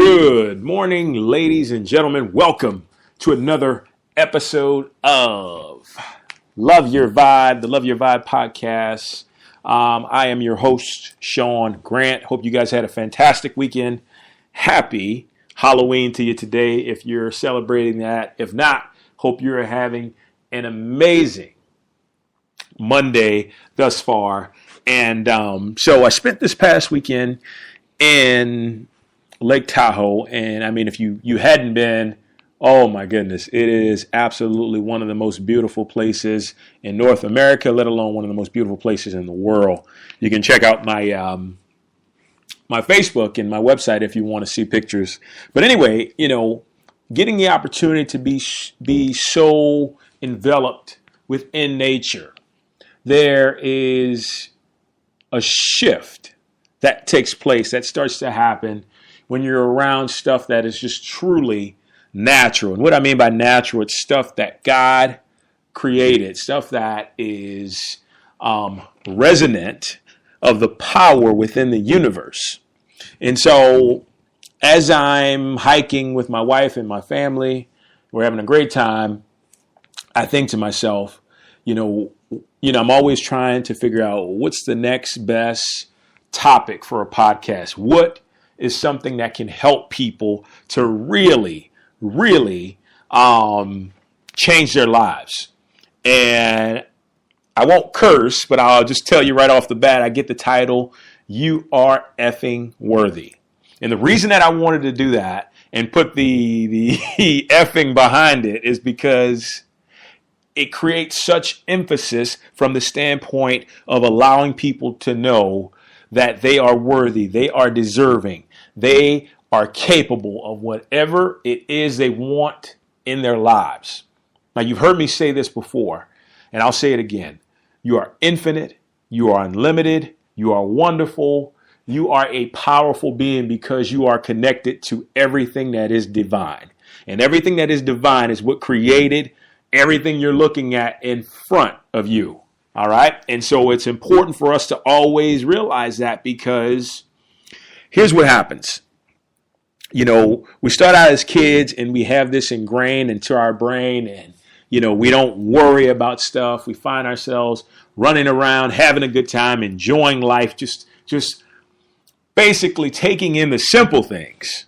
Good morning, ladies and gentlemen. Welcome to another episode of Love Your Vibe, the Love Your Vibe podcast. I am your host, Sean Grant. Hope you guys had a fantastic weekend. Happy Halloween to you today if you're celebrating that. If not, hope you're having an amazing Monday thus far. And so I spent this past weekend in Lake Tahoe, and I mean, if you hadn't been, oh my goodness, it is absolutely one of the most beautiful places in North America, let alone one of the most beautiful places in the world. You can check out my my Facebook and my website if you want to see pictures. But anyway, getting the opportunity to be so enveloped within nature, there is a shift that takes place, that starts to happen when you're around stuff that is just truly natural. And what I mean by natural, it's stuff that God created, stuff that is resonant of the power within the universe. And so as I'm hiking with my wife and my family, we're having a great time, I think to myself, I'm always trying to figure out what's the next best topic for a podcast. What is something that can help people to really change their lives. And I won't curse, but I'll just tell you right off the bat, I get the title, You Are Effing Worthy. And the reason that I wanted to do that and put the effing behind it is because it creates such emphasis from the standpoint of allowing people to know that they are worthy, they are deserving, they are capable of whatever it is they want in their lives. Now, you've heard me say this before, and I'll say it again. You are infinite, you are unlimited, you are wonderful, you are a powerful being because you are connected to everything that is divine. And everything that is divine is what created everything you're looking at in front of you. All right. And so it's important for us to always realize that, because here's what happens. We start out as kids and we have this ingrained into our brain, and, we don't worry about stuff. We find ourselves running around, having a good time, enjoying life, just basically taking in the simple things.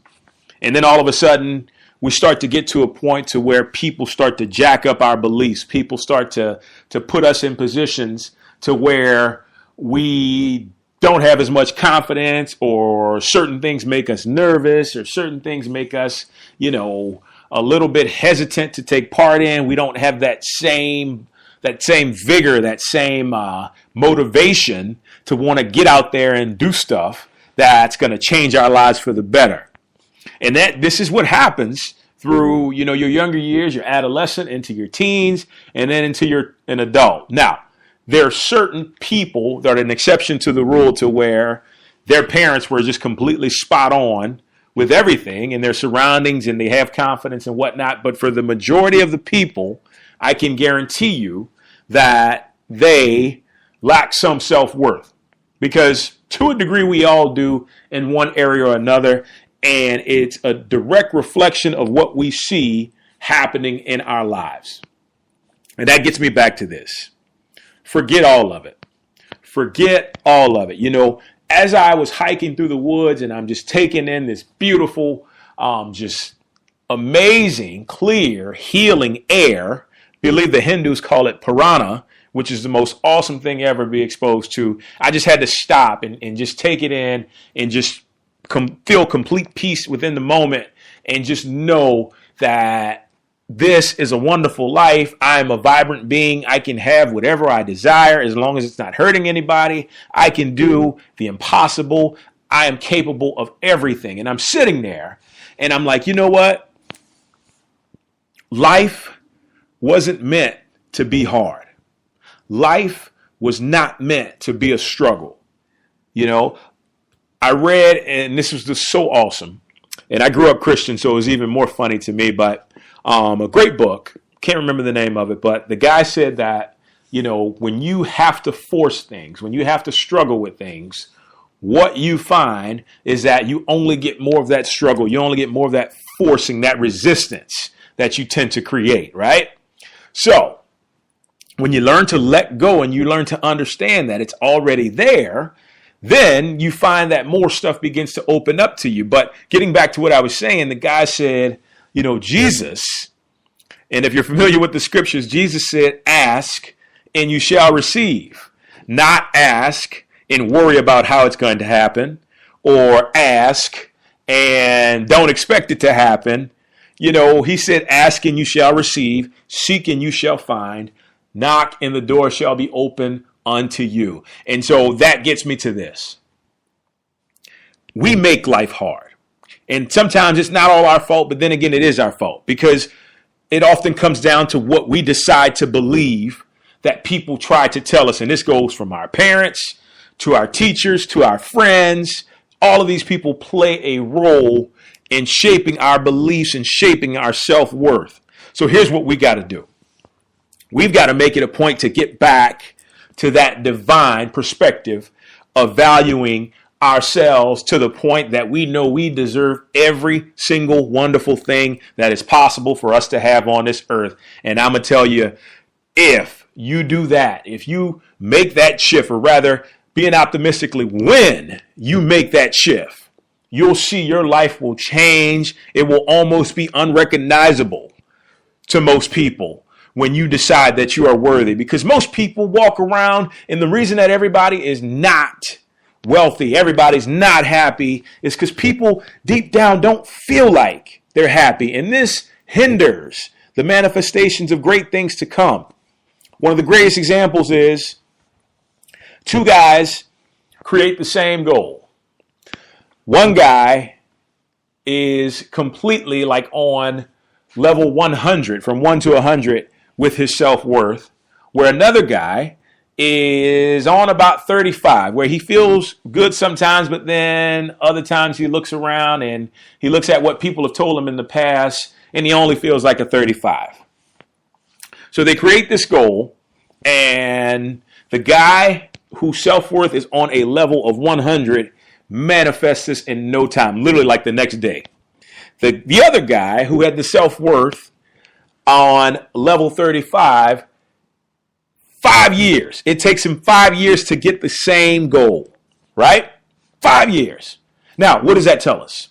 And then all of a sudden, we start to get to a point to where people start to jack up our beliefs. People start to put us in positions to where we don't have as much confidence, or certain things make us nervous, or certain things make us, a little bit hesitant to take part in. We don't have that same vigor, that same motivation to want to get out there and do stuff that's going to change our lives for the better. And this is what happens through, your younger years, your adolescent, into your teens, and then into an adult. Now, there are certain people that are an exception to the rule, to where their parents were just completely spot on with everything and their surroundings, and they have confidence and whatnot. But for the majority of the people, I can guarantee you that they lack some self-worth, because to a degree we all do in one area or another. And it's a direct reflection of what we see happening in our lives. And that gets me back to this. Forget all of it. Forget all of it. As I was hiking through the woods and I'm just taking in this beautiful, just amazing, clear, healing air. I believe the Hindus call it prana, which is the most awesome thing ever to be exposed to. I just had to stop and just take it in and just feel complete peace within the moment, and just know that this is a wonderful life. I am a vibrant being. I can have whatever I desire as long as it's not hurting anybody. I can do the impossible. I am capable of everything. And I'm sitting there and I'm like, you know what? Life wasn't meant to be hard. Life was not meant to be a struggle. I read, and this was just so awesome, and I grew up Christian, so it was even more funny to me, but a great book, can't remember the name of it, but the guy said that, when you have to force things, when you have to struggle with things, what you find is that you only get more of that struggle. You only get more of that forcing, that resistance that you tend to create, right? So when you learn to let go and you learn to understand that it's already there, then you find that more stuff begins to open up to you. But getting back to what I was saying, the guy said, Jesus, and if you're familiar with the scriptures, Jesus said, ask and you shall receive. Not ask and worry about how it's going to happen, or ask and don't expect it to happen. He said, ask and you shall receive, seek and you shall find, knock and the door shall be open unto you. And so that gets me to this. We make life hard. And sometimes it's not all our fault, but then again, it is our fault because it often comes down to what we decide to believe that people try to tell us. And this goes from our parents to our teachers to our friends. All of these people play a role in shaping our beliefs and shaping our self-worth. So here's what we got to do. We've got to make it a point to get back to that divine perspective of valuing ourselves to the point that we know we deserve every single wonderful thing that is possible for us to have on this earth. And I'm going to tell you, if you do that, if you make that shift, or rather being optimistically, when you make that shift, you'll see your life will change. It will almost be unrecognizable to most people when you decide that you are worthy, because most people walk around, and the reason that everybody is not wealthy, everybody's not happy, is because people deep down don't feel like they're happy. And this hinders the manifestations of great things to come. One of the greatest examples is two guys create the same goal. One guy is completely like on level 100, from 1 to 100 with his self-worth, where another guy is on about 35, where he feels good sometimes, but then other times he looks around and he looks at what people have told him in the past, and he only feels like a 35. So they create this goal, and the guy whose self-worth is on a level of 100 manifests this in no time, literally like the next day. The other guy who had the self-worth on level 35, 5 years. It takes him 5 years to get the same goal, right? 5 years. Now, what does that tell us?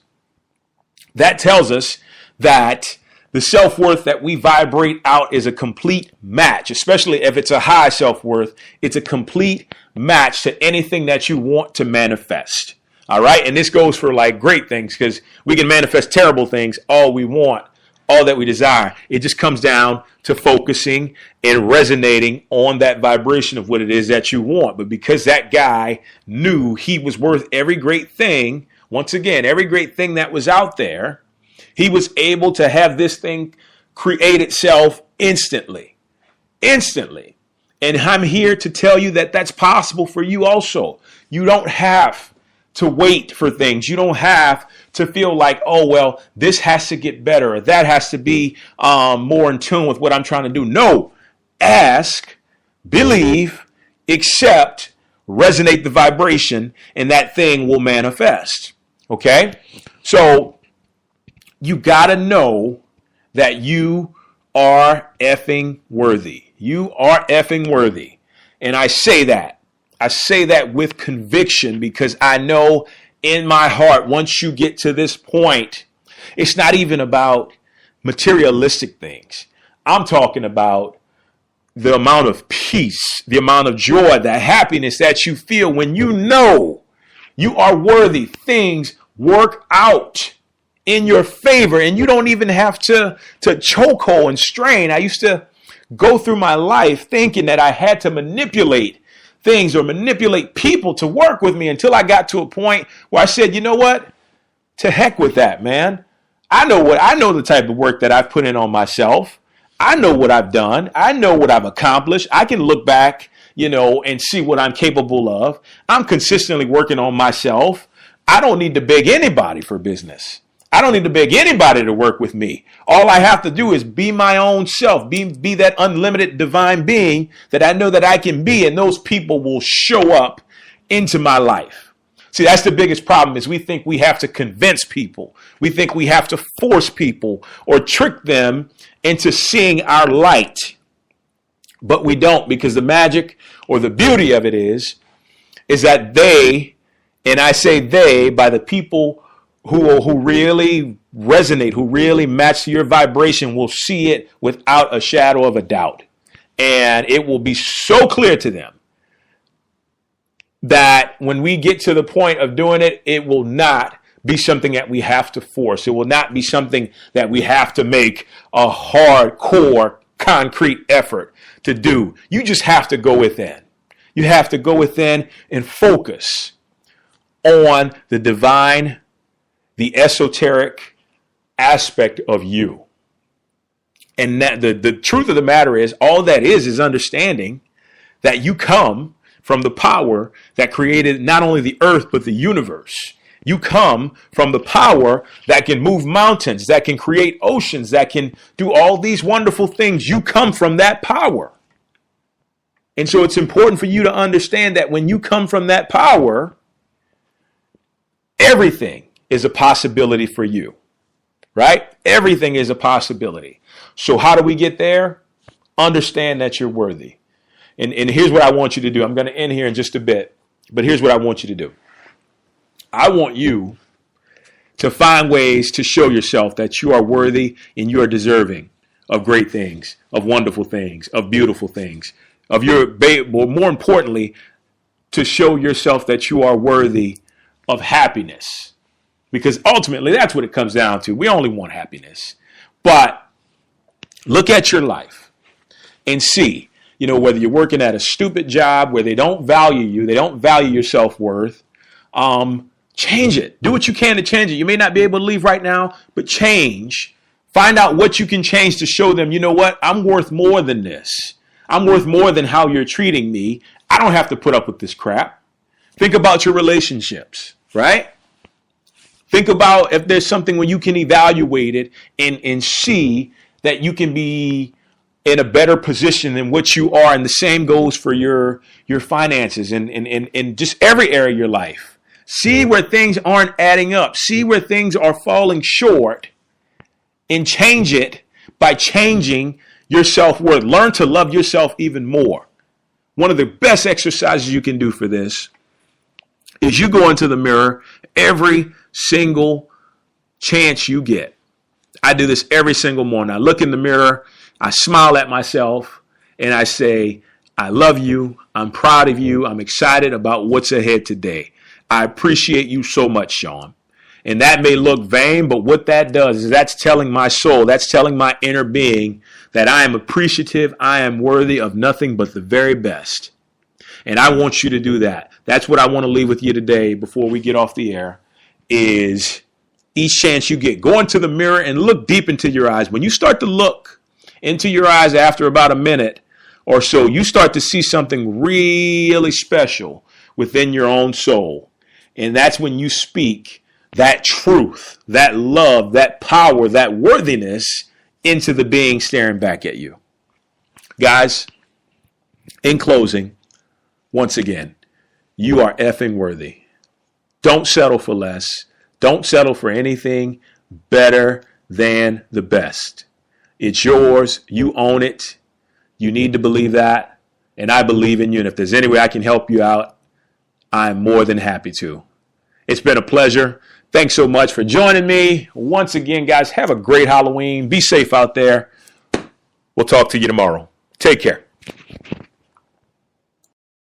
That tells us that the self-worth that we vibrate out is a complete match, especially if it's a high self-worth. It's a complete match to anything that you want to manifest. All right. And this goes for like great things, because we can manifest terrible things all we want, all that we desire. It just comes down to focusing and resonating on that vibration of what it is that you want. But because that guy knew he was worth every great thing, once again, every great thing that was out there, he was able to have this thing create itself instantly. Instantly. And I'm here to tell you that that's possible for you also. You don't have to wait for things. You don't have to feel like, oh, well, this has to get better, or that has to be more in tune with what I'm trying to do. No, ask, believe, accept, resonate the vibration, and that thing will manifest. Okay? So you got to know that you are effing worthy. You are effing worthy. And I say that with conviction, because I know in my heart, once you get to this point, it's not even about materialistic things. I'm talking about the amount of peace, the amount of joy, the happiness that you feel when you know you are worthy. Things work out in your favor, and you don't even have to chokehold and strain. I used to go through my life thinking that I had to manipulate things or manipulate people to work with me, until I got to a point where I said, you know what? To heck with that, man. I know the type of work that I've put in on myself. I know what I've done. I know what I've accomplished. I can look back, and see what I'm capable of. I'm consistently working on myself. I don't need to beg anybody for business. I don't need to beg anybody to work with me. All I have to do is be my own self, be that unlimited divine being that I know that I can be, and those people will show up into my life. See, that's the biggest problem is we think we have to convince people. We think we have to force people or trick them into seeing our light. But we don't, because the magic or the beauty of it is that they, and I say they, by the people who really resonate, who really match your vibration, will see it without a shadow of a doubt. And it will be so clear to them that when we get to the point of doing it, it will not be something that we have to force. It will not be something that we have to make a hardcore, concrete effort to do. You just have to go within. You have to go within and focus on the divine, the esoteric aspect of you. And that the truth of the matter is, all that is understanding that you come from the power that created not only the earth, but the universe. You come from the power that can move mountains, that can create oceans, that can do all these wonderful things. You come from that power. And so it's important for you to understand that when you come from that power, everything is a possibility for you, right? Everything is a possibility. So how do we get there? Understand that you're worthy. And here's what I want you to do. I'm going to end here in just a bit, but here's what I want you to do. I want you to find ways to show yourself that you are worthy and you are deserving of great things, of wonderful things, of beautiful things, of more importantly, to show yourself that you are worthy of happiness. Because ultimately, that's what it comes down to. We only want happiness. But look at your life and see, whether you're working at a stupid job where they don't value you, they don't value your self-worth, change it. Do what you can to change it. You may not be able to leave right now, but change. Find out what you can change to show them, you know what? I'm worth more than this. I'm worth more than how you're treating me. I don't have to put up with this crap. Think about your relationships, right? Think about if there's something where you can evaluate it and see that you can be in a better position than what you are. And the same goes for your finances and just every area of your life. See where things aren't adding up. See where things are falling short and change it by changing your self-worth. Learn to love yourself even more. One of the best exercises you can do for this is you go into the mirror every single chance you get. I do this every single morning. I look in the mirror, I smile at myself, and I say, I love you. I'm proud of you. I'm excited about what's ahead today. I appreciate you so much, Sean. And that may look vain, but what that does is that's telling my soul, that's telling my inner being that I am appreciative. I am worthy of nothing but the very best. And I want you to do that. That's what I want to leave with you today before we get off the air is each chance you get, go into the mirror and look deep into your eyes. When you start to look into your eyes after about a minute or so, you start to see something really special within your own soul. And that's when you speak that truth, that love, that power, that worthiness into the being staring back at you. Guys, in closing, once again, you are effing worthy. Don't settle for less. Don't settle for anything better than the best. It's yours. You own it. You need to believe that. And I believe in you. And if there's any way I can help you out, I'm more than happy to. It's been a pleasure. Thanks so much for joining me. Once again, guys, have a great Halloween. Be safe out there. We'll talk to you tomorrow. Take care.